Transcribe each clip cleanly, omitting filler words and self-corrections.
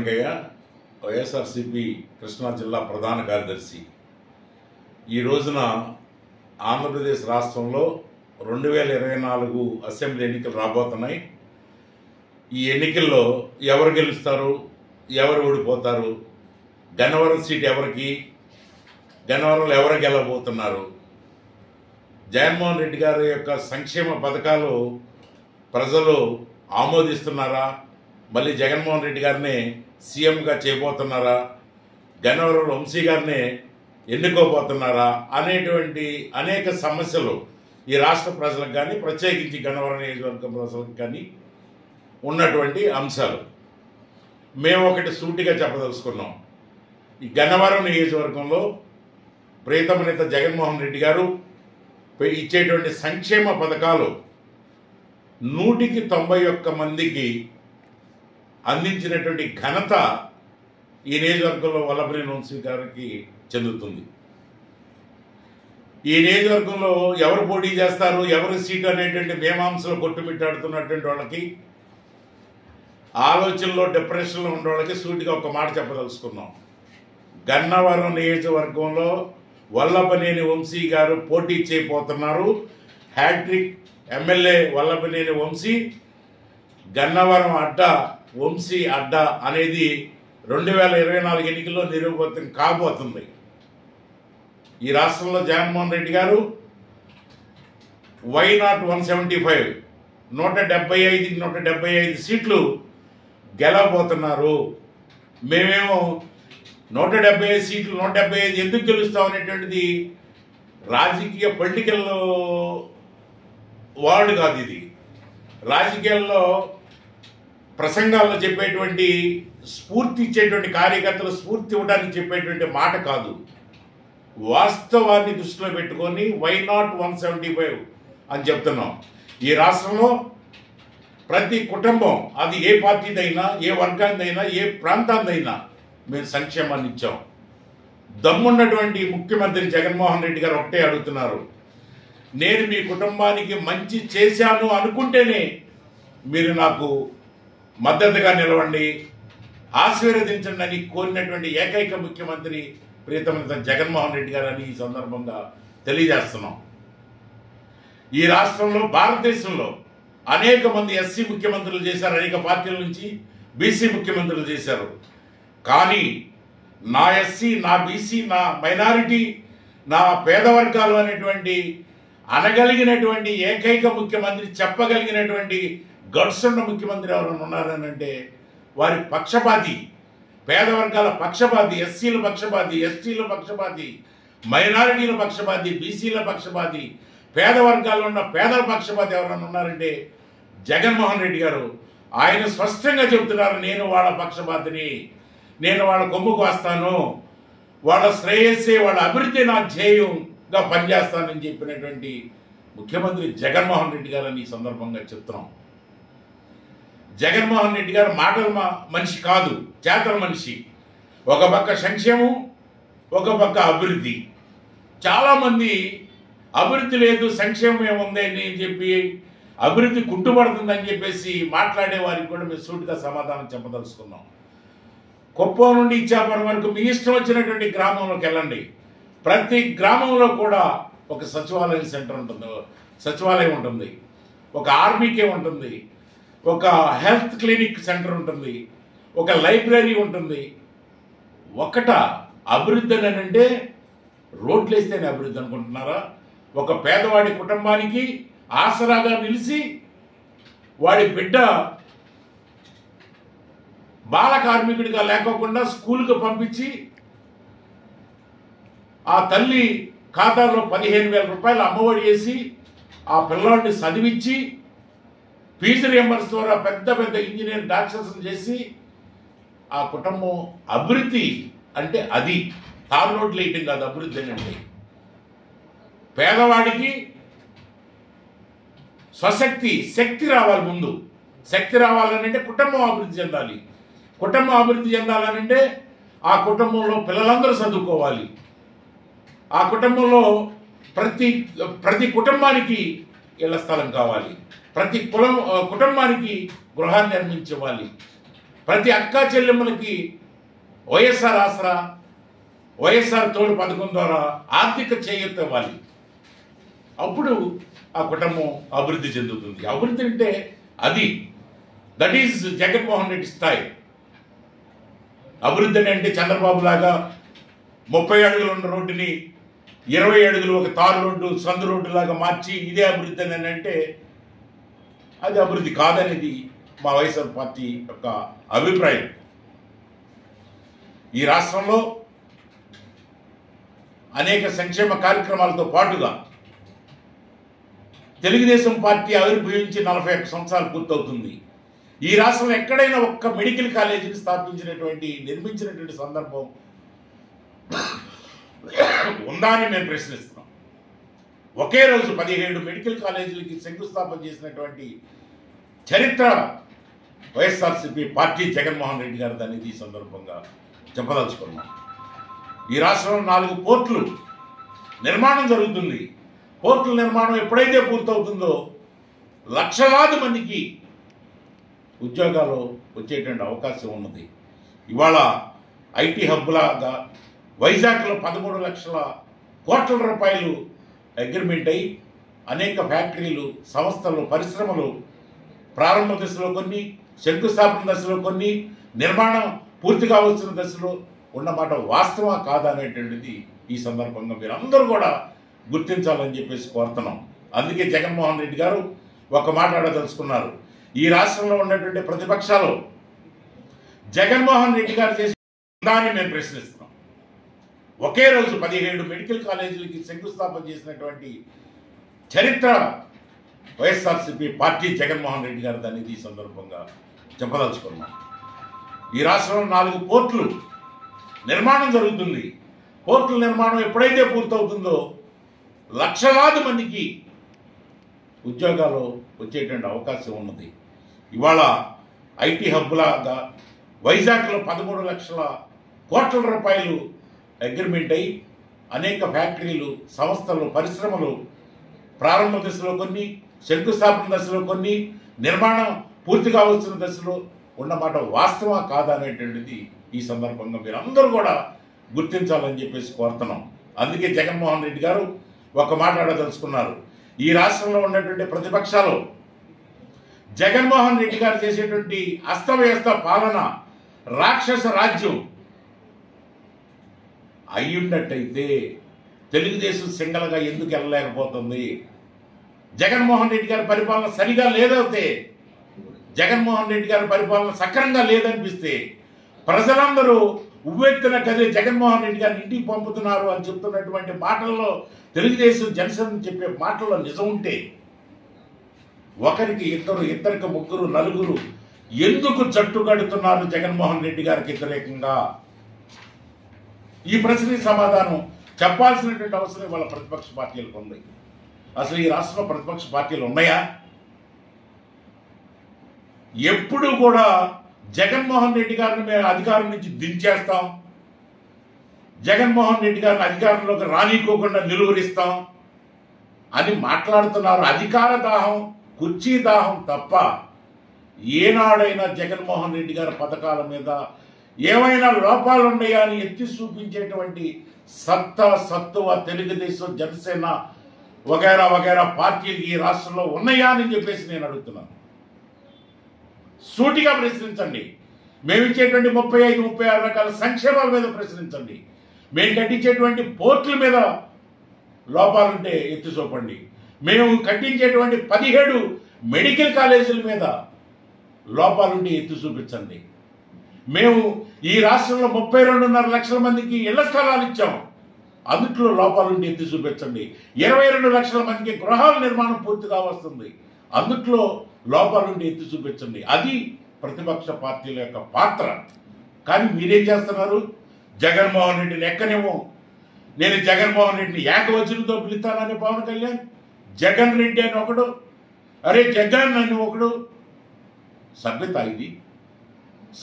వెంకయ్య, వైఎస్ఆర్సీపీ కృష్ణా జిల్లా ప్రధాన కార్యదర్శి. ఈ రోజున ఆంధ్రప్రదేశ్ రాష్ట్రంలో 2024 అసెంబ్లీ ఎన్నికలు రాబోతున్నాయి. ఈ ఎన్నికల్లో ఎవరు గెలుస్తారు, ఎవరు ఓడిపోతారు, గన్నవరం సీట్ ఎవరికి, గన్నవరంలో ఎవరు గెలవబోతున్నారు, జగన్మోహన్ రెడ్డి గారి యొక్క సంక్షేమ పథకాలు ప్రజలు ఆమోదిస్తున్నారా, మళ్ళీ జగన్మోహన్ రెడ్డి గారిని సీఎంగా చేయబోతున్నారా, గన్నవరం వంశీ గారిని ఎన్నుకోబోతున్నారా అనేటువంటి అనేక సమస్యలు ఈ రాష్ట్ర ప్రజలకు కానీ ప్రత్యేకించి గన్నవరం నియోజకవర్గం ప్రజలకు కానీ ఉన్నటువంటి అంశాలు. మేము ఒకటి సూటిగా చెప్పదలుచుకున్నాం. ఈ గన్నవరం నియోజకవర్గంలో ప్రీతమ నేత జగన్మోహన్ రెడ్డి గారు ఇచ్చేటువంటి సంక్షేమ పథకాలు 191 మందికి అందించినటువంటి ఘనత ఈ నియోజకవర్గంలో వల్లభనేని వంశీ గారికి చెందుతుంది. ఈ నియోజకవర్గంలో ఎవరు పోటీ చేస్తారు, ఎవరు సీటు అనేటువంటి మీమాంసలు కొట్టుమిట్టాడుతున్నటువంటి వాళ్ళకి, ఆలోచనలో డిప్రెషన్లో ఉన్న వాళ్ళకి సూటిగా ఒక మాట చెప్పదలుచుకున్నాం. గన్నవరం నియోజకవర్గంలో వల్లభనేని వంశీ గారు పోటీ చేయబోతున్నారు. హ్యాట్రిక్ ఎమ్మెల్యే వల్లభనేని వంశీ, గన్నవరం అడ్డా వంశీ అడ్డా అనేది 2024 ఎన్నికల్లో నిరూపితం కాబోతుంది. ఈ రాష్ట్రంలో జగన్మోహన్ రెడ్డి గారు వై నాట్ 175 175 సీట్లు గెలవబోతున్నారు. మేమేమో 175 సీట్లు 175 ఎందుకు గెలుస్తాం అనేటువంటిది రాజకీయ పొలిటికల్ వర్డ్ కాదు. ఇది రాజకీయాల్లో ప్రసంగాల్లో చెప్పేటువంటి స్ఫూర్తి ఇచ్చేటువంటి కార్యకర్తలు స్ఫూర్తి ఇవ్వడానికి చెప్పేటువంటి మాట కాదు. వాస్తవాన్ని దృష్టిలో పెట్టుకొని వై నాట్ 175 అని చెప్తున్నాం. ఈ రాష్ట్రంలో ప్రతి కుటుంబం, అది ఏ పార్టీదైనా, ఏ వర్గానిదైనా, ఏ ప్రాంతానిదైనా మేము సంక్షేమాన్ని ఇచ్చాం. దమ్మున్నటువంటి ముఖ్యమంత్రి జగన్మోహన్ రెడ్డి గారు ఒకటే అడుగుతున్నారు, నేను మీ కుటుంబానికి మంచి చేశాను అనుకుంటేనే మీరు నాకు మద్దతుగా నిలవండి, ఆశీర్వదించండి అని కోరినటువంటి ఏకైక ముఖ్యమంత్రి ప్రీతమ జగన్మోహన్ రెడ్డి గారు అని ఈ సందర్భంగా తెలియజేస్తున్నాం. ఈ రాష్ట్రంలో, భారతదేశంలో అనేక మంది ఎస్సీ ముఖ్యమంత్రులు చేశారు, అనేక పార్టీల నుంచి బీసీ ముఖ్యమంత్రులు చేశారు. కానీ నా ఎస్సీ, నా బీసీ, నా మైనారిటీ, నా పేద వర్గాలు అనేటువంటి అనగలిగినటువంటి ఏకైక ముఖ్యమంత్రి, చెప్పగలిగినటువంటి గట్స్ ఉన్న ముఖ్యమంత్రి ఎవరైనా ఉన్నారనంటే వారి పక్షపాతి, పేద వర్గాల పక్షపాతి, ఎస్సీల పక్షపాతి, ఎస్టీల పక్షపాతి, మైనారిటీల పక్షపాతి, బీసీల పక్షపాతి, పేద వర్గాల్లో ఉన్న పేదల పక్షపాతి ఎవరైనా ఉన్నారంటే జగన్మోహన్ రెడ్డి గారు. ఆయన స్పష్టంగా చెబుతున్నారు, నేను వాళ్ళ పక్షపాతిని, నేను వాళ్ళ కొమ్ముకు వస్తాను, వాళ్ళ శ్రేయస్సే, వాళ్ళ అభివృద్ధి నా ధ్యేయంగా పనిచేస్తానని చెప్పినటువంటి ముఖ్యమంత్రి జగన్మోహన్ రెడ్డి గారు అని ఈ సందర్భంగా చెప్తున్నాం. జగన్మోహన్ రెడ్డి గారు మాటల మనిషి కాదు, చేతల మనిషి. ఒక పక్క సంక్షేమం, ఒక పక్క అభివృద్ధి. చాలామంది అభివృద్ధి లేదు, సంక్షేమం ఏముంది అని చెప్పి, అభివృద్ధి కుంటుపడుతుందని చెప్పేసి మాట్లాడే వారికి కూడా మేము సూటిగా సమాధానం చెప్పదలుచుకున్నాం. కుప్పం నుండి ఇచ్చాపురం వరకు మీ ఇష్టం వచ్చినటువంటి గ్రామంలోకి వెళ్ళండి. ప్రతి గ్రామంలో కూడా ఒక సచివాలయం సెంటర్ ఉంటుంది, సచివాలయం ఉంటుంది, ఒక ఆర్మీకే ఉంటుంది, ఒక హెల్త్ క్లినిక్ సెంటర్ ఉంటుంది, ఒక లైబ్రరీ ఉంటుంది. ఒకట అభివృద్ధి అని అంటే రోడ్లు వేస్తేనే అభివృద్ధి అనుకుంటున్నారా? ఒక పేదవాడి కుటుంబానికి ఆసరాగా నిలిచి వాడి బిడ్డ బాల కార్మికుడిగా లేకోకుండా స్కూల్కి పంపించి ఆ తల్లి ఖాతాలో 15,000 రూపాయలు అమ్మఒడి వేసి ఆ పిల్లవాడిని చదివించి ఫీజు రియంబర్స్ ద్వారా పెద్ద పెద్ద ఇంజనీర్, డాక్టర్స్ చేసి ఆ కుటుంబం అభివృద్ధి అంటే అది తారు రోడ్లు వేయటం కాదు. అభివృద్ధి అంటే పేదవాడికి స్వశక్తి, శక్తి రావాలి. ముందు శక్తి రావాలనంటే కుటుంబం అభివృద్ధి చెందాలి. కుటుంబం అభివృద్ధి చెందాలనంటే ఆ కుటుంబంలో పిల్లలందరూ చదువుకోవాలి. ఆ కుటుంబంలో ప్రతి కుటుంబానికి ఇళ్ల స్థలం కావాలి. ప్రతి కుటుంబానికి గృహాన్ని నిర్మించాలి. ప్రతి అక్కా చెల్లెమ్మలకి వైఎస్ఆర్ ఆసరా, వైఎస్ఆర్ తోడు పథకం ద్వారా ఆర్థిక చేయూత ఇవ్వాలి. అప్పుడు ఆ కుటుంబం అభివృద్ధి చెందుతుంది. అభివృద్ధి అంటే అది, దట్ ఈజ్ జగన్మోహన్ రెడ్డి స్థాయి. అభివృద్ధి అంటే చంద్రబాబు లాగా 30 అడుగులు ఉన్న రోడ్డుని 20 అడుగులు ఒక తారు రోడ్డు, సందు రోడ్డు లాగా మార్చి ఇదే అభివృద్ధి అని అంటే అది అభివృద్ధి కాదనేది మా వైఎస్ఆర్ పార్టీ యొక్క అభిప్రాయం. ఈ రాష్ట్రంలో అనేక సంక్షేమ కార్యక్రమాలతో పాటుగా తెలుగుదేశం పార్టీ ఆవిర్భవించి 41 సంవత్సరాలు పూర్తవుతుంది. ఈ రాష్ట్రంలో ఎక్కడైనా ఒక్క మెడికల్ కాలేజీని నిర్మించినటువంటి సందర్భం ఉందా అని మేము ప్రశ్నిస్తున్నాం. ఒకే రోజు 17 మెడికల్ కాలేజీలకి శంకుస్థాపన చేసినటువంటి చరిత్ర వైఎస్ఆర్సీపీ పార్టీ జగన్మోహన్ రెడ్డి గారు దాన్ని ఈ సందర్భంగా చెప్పదలుచుకున్నాం. ఈ రాష్ట్రంలో 4 పోర్టులు నిర్మాణం జరుగుతుంది. పోర్టుల నిర్మాణం ఎప్పుడైతే పూర్తవుతుందో లక్షలాది మందికి ఉద్యోగాలు వచ్చేటువంటి అవకాశం ఉన్నది. ఇవాళ ఐటీ హబ్లాగా వైజాగ్లో 13 లక్షల కోట్ల రూపాయలు అగ్రిమెంట్ అయి అనేక ఫ్యాక్టరీలు, సంస్థలు, పరిశ్రమలు ప్రారంభ దశలో కొన్ని, శంకుస్థాపన దశలో కొన్ని, నిర్మాణం పూర్తి కావాల్సిన దశలో ఉన్నమాట వాస్తవా కాదా అనేటువంటిది ఈ సందర్భంగా మీరు అందరూ కూడా గుర్తించాలని చెప్పేసి కోరుతున్నాం. అందుకే జగన్మోహన్ రెడ్డి గారు ఒక మాట్లాడదలుచుకున్నారు. ఈ రాష్ట్రంలో ఉన్నటువంటి ప్రతిపక్షాలు జగన్మోహన్ రెడ్డి గారు చేసిన దాన్ని మేము ప్రశ్నిస్తున్నాం. ఒకే రోజు 17 మెడికల్ కాలేజీలకి శంకుస్థాపన చేసినటువంటి చరిత్ర వైఎస్ఆర్సీపీ పార్టీ జగన్మోహన్ రెడ్డి గారు దాన్ని ఈ సందర్భంగా చెప్పదలుచుకున్నాం. ఈ రాష్ట్రంలో 4 పోర్టులు నిర్మాణం జరుగుతుంది. పోర్టుల నిర్మాణం ఎప్పుడైతే పూర్తవుతుందో లక్షలాది మందికి ఉద్యోగాలు వచ్చేటువంటి అవకాశం ఉన్నది. ఇవాళ ఐటీ హబ్లాగా వైజాగ్లో 13 లక్షల కోట్ల రూపాయలు అగ్రిమెంట్ అయి అనేక ఫ్యాక్టరీలు, సంస్థలు, పరిశ్రమలు ప్రారంభ దశలో కొన్ని, శంకుస్థాపన దశలో కొన్ని, నిర్మాణం పూర్తి కావాల్సిన దశలో ఉన్నమాట వాస్తవా కాదా అనేటువంటిది ఈ సందర్భంగా మీరు అందరూ కూడా గుర్తించాలని చెప్పేసి కోరుతున్నాం. అందుకే జగన్మోహన్ రెడ్డి గారు ఒక మాట్లాడదలుచుకున్నారు. ఈ రాష్ట్రంలో ఉన్నటువంటి ప్రతిపక్షాలు జగన్మోహన్ రెడ్డి గారు చేసేటువంటి అస్తవ్యస్త పాలన, రాక్షస రాజ్యం అయ్యున్నట్టయితే తెలుగుదేశం సింగల్గా ఎందుకు వెళ్ళలేకపోతుంది? జగన్మోహన్ రెడ్డి గారి పరిపాలన సరిగా లేదవుతే, జగన్మోహన్ రెడ్డి గారి పరిపాలన సక్రంగా లేదనిపిస్తే, ప్రజలందరూ ఉవ్వెత్తున కదే జగన్మోహన్ రెడ్డి గారిని ఇంటికి పంపుతున్నారు అని చెప్తున్నటువంటి మాటల్లో, తెలుగుదేశం జనసేన చెప్పే మాటల్లో నిజం ఉంటే ఒకరికి ఇద్దరికి ముగ్గురు నలుగురు ఎందుకు జట్టు కడుతున్నారు జగన్మోహన్ రెడ్డి గారికి వ్యతిరేకంగా? ఈ ప్రశ్నకి సమాధానం చెప్పాల్సినటువంటి అవసరం వాళ్ళ ప్రతిపక్ష పార్టీలకు ఉంది. అసలు ఈ రాష్ట్రంలో ప్రతిపక్ష పార్టీలు ఉన్నాయా? ఎప్పుడు కూడా జగన్మోహన్ రెడ్డి గారిని మేము అధికారం నుంచి దించేస్తాం, జగన్మోహన్ రెడ్డి గారిని అధికారంలోకి రానికోకుండా నిలువరిస్తాం అని మాట్లాడుతున్నారు. అధికార దాహం, కుర్చీ దాహం తప్ప ఏనాడైనా జగన్మోహన్ రెడ్డి గారి పథకాల మీద ఏమైనా లోపాలు ఉన్నాయా అని ఎత్తి చూపించేటువంటి సత్తువ తెలుగుదేశం, జనసేన వగైరా వగైరా పార్టీలు ఈ రాష్ట్రంలో ఉన్నాయా అని చెప్పేసి నేను అడుగుతున్నాను. సూటిగా ప్రశ్నించండి. మేము ఇచ్చేటువంటి 35-36 రకాల సంక్షేమాల మీద ప్రశ్నించండి. మేము కట్టించేటువంటి పోర్టుల మీద లోపాలుంటే ఎత్తి చూపండి. మేము కట్టించేటువంటి 17 మెడికల్ కాలేజీల మీద లోపాలుంటే ఎత్తి చూపించండి. మేము ఈ రాష్ట్రంలో 32.5 లక్షల మందికి ఇళ్ల స్థలాలు ఇచ్చాం, అందుట్లో లోపాలుంటే ఎత్తి చూపించండి. 22 లక్షల మందికి గృహాల నిర్మాణం పూర్తిగా వస్తుంది, అందుట్లో లోపాలుంటే ఎత్తి చూపించండి. అది ప్రతిపక్ష పార్టీల యొక్క పాత్ర. కానీ మీరేం చేస్తున్నారు? జగన్మోహన్ రెడ్డిని ఎక్కనేమో, నేను జగన్మోహన్ రెడ్డిని ఏకవచనంతో పిలుస్తానని పవన్ కళ్యాణ్, జగన్ రెడ్డి అని ఒకడు, అరే జగన్ అని ఒకడు. సభ్యత ఇది?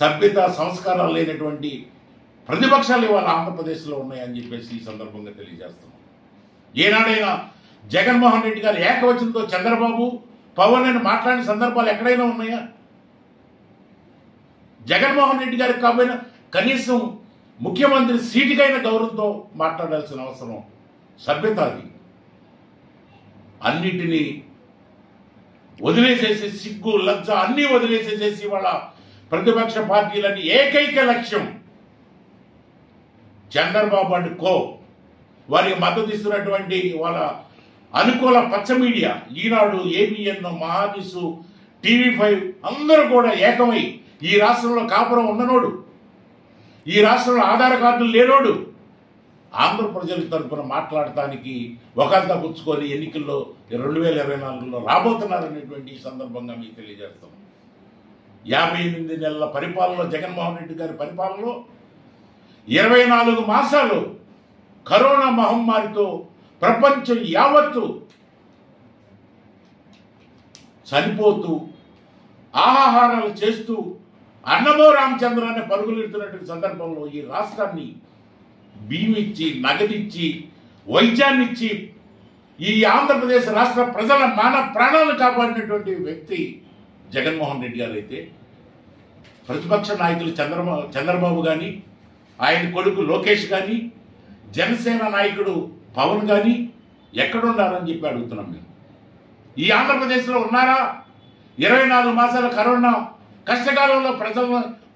సభ్యత, సంస్కారాలు లేనటువంటి ప్రతిపక్షాలు ఇవాళ ఆంధ్రప్రదేశ్లో ఉన్నాయని చెప్పేసి ఈ సందర్భంగా తెలియజేస్తున్నాం. ఏనాడైనా జగన్మోహన్ రెడ్డి గారు ఏకవచనంతో చంద్రబాబు, పవన్ అని మాట్లాడిన సందర్భాలు ఎక్కడైనా ఉన్నాయా? జగన్మోహన్ రెడ్డి గారికి కాకపోయినా కనీసం ముఖ్యమంత్రి సీటుకైన గౌరవంతో మాట్లాడాల్సిన అవసరం, సభ్యత అది. అన్నిటినీ వదిలేసేసి, సిగ్గు లజ్జ అన్నీ వదిలేసేసేసి వాళ్ళ ప్రతిపక్ష పార్టీలని ఏకైక లక్ష్యం చంద్రబాబు అండ్ కో, వారికి మద్దతు ఇస్తున్నటువంటి వాళ్ళ అనుకూల పచ్చ మీడియా, ఈనాడు, ఏబిఎన్, మహాదిసు, TV5 అందరూ కూడా ఏకమై ఈ రాష్ట్రంలో కాపురం ఉన్ననోడు, ఈ రాష్ట్రంలో ఆధార్ కార్డులు లేనోడు ఆంధ్ర ప్రజల తరఫున మాట్లాడటానికి ఒకళ్ళతో పుచ్చుకొని ఎన్నికల్లో 2024లో రాబోతున్నారనేటువంటి ఈ సందర్భంగా మీకు తెలియజేస్తాం. 58 నెలల పరిపాలనలో, జగన్మోహన్ రెడ్డి గారి పరిపాలనలో 24 మాసాలు కరోనా మహమ్మారితో ప్రపంచం యావత్తు చనిపోతూ ఆహారాలు చేస్తూ అన్నమో రామచంద్ర అనే పరుగులెడుతున్నటువంటి సందర్భంలో ఈ రాష్ట్రాన్ని బియ్యమిచ్చి, నగదిచ్చి, వైద్యాన్నిచ్చి ఈ ఆంధ్రప్రదేశ్ రాష్ట్ర ప్రజల మాన ప్రాణాలను కాపాడినటువంటి వ్యక్తి జగన్మోహన్ రెడ్డి గారు అయితే, ప్రతిపక్ష నాయకులు చంద్రబాబు కానీ, ఆయన కొడుకు లోకేష్ కానీ, జనసేన నాయకుడు పవన్ కానీ ఎక్కడున్నారని చెప్పి అడుగుతున్నాం మేము. ఈ ఆంధ్రప్రదేశ్లో ఉన్నారా? 24 మాసాల కరోనా కష్టకాలంలో ప్రజల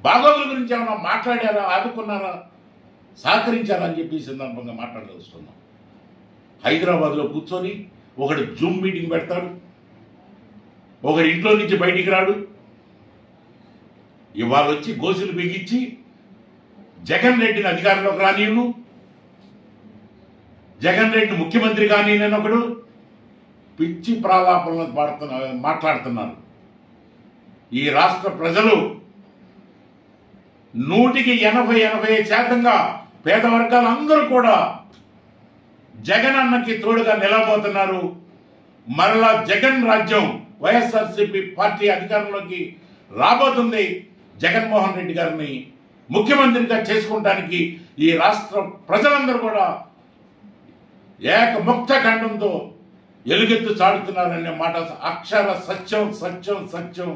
బాగోగుల గురించి ఏమైనా మాట్లాడారా, ఆదుకున్నారా, సహకరించారా అని చెప్పి ఈ సందర్భంగా మాట్లాడదలుచుకున్నాం. హైదరాబాద్లో కూర్చొని ఒకడు జూమ్ మీటింగ్ పెడతాడు, ఒకడు ఇంట్లో నుంచి బయటికి రాడు. ఇవాళ వచ్చి గోసులు బిగించి జగన్ రెడ్డిని అధికారంలోకి రానియను, జగన్ రెడ్డిని ముఖ్యమంత్రి కానీ నేను ఒకడు పిచ్చి ప్రాలాపనలు మాట్లాడుతున్నారు. ఈ రాష్ట్ర ప్రజలు 100% పేద వర్గాలందరూ కూడా జగన్ అన్నకి తోడుగా నిలబోతున్నారు. మరలా జగన్ రాజ్యం, వైఎస్ఆర్సీపీ పార్టీ అధికారంలోకి రాబోతుంది. జగన్మోహన్ రెడ్డి గారిని ముఖ్యమంత్రిగా చేసుకుంటానికి ఈ రాష్ట్ర ప్రజలందరూ కూడా ఏకముక్త ఖండంతో ఎలుగెత్తు చాడుతున్నారనే మాట అక్షర సత్యం సత్యం సత్యం